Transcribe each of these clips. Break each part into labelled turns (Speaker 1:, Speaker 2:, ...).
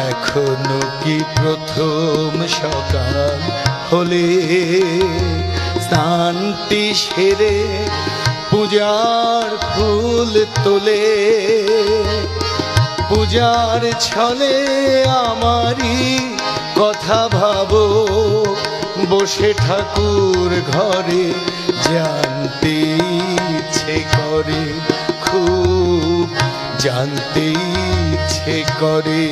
Speaker 1: এখনো কি প্রথম সকাল হলে স্নানটি সেরে পূজার ফুল তোলে পূজার ছলে আমারই কথা ভাবো বসে ঠাকুর ঘরে জানতে ইচ্ছে করে খুব জানতে ইচ্ছে করে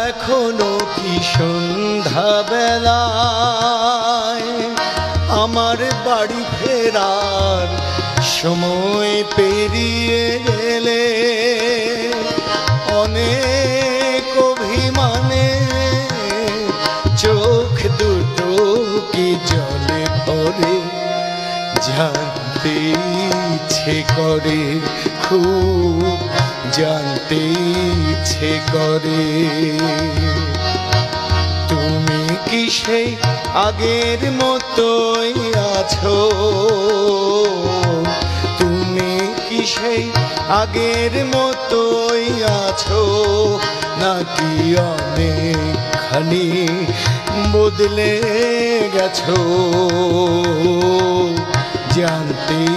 Speaker 1: এখনো কি সন্ধ্যা বেলায় আমার বাড়ি ফেরার সময় পেরিয়ে গেলে অনেক অভিমানে চোখ দুটো কি জলে ভরে জানতে ইচ্ছে করে খুব জানতে ইচ্ছে করে তুমি কি সেই আগের মতোই আছো তুমি কি সেই আগের মতোই আছো নাকি অনেকখানি বদলে গেছো জানতে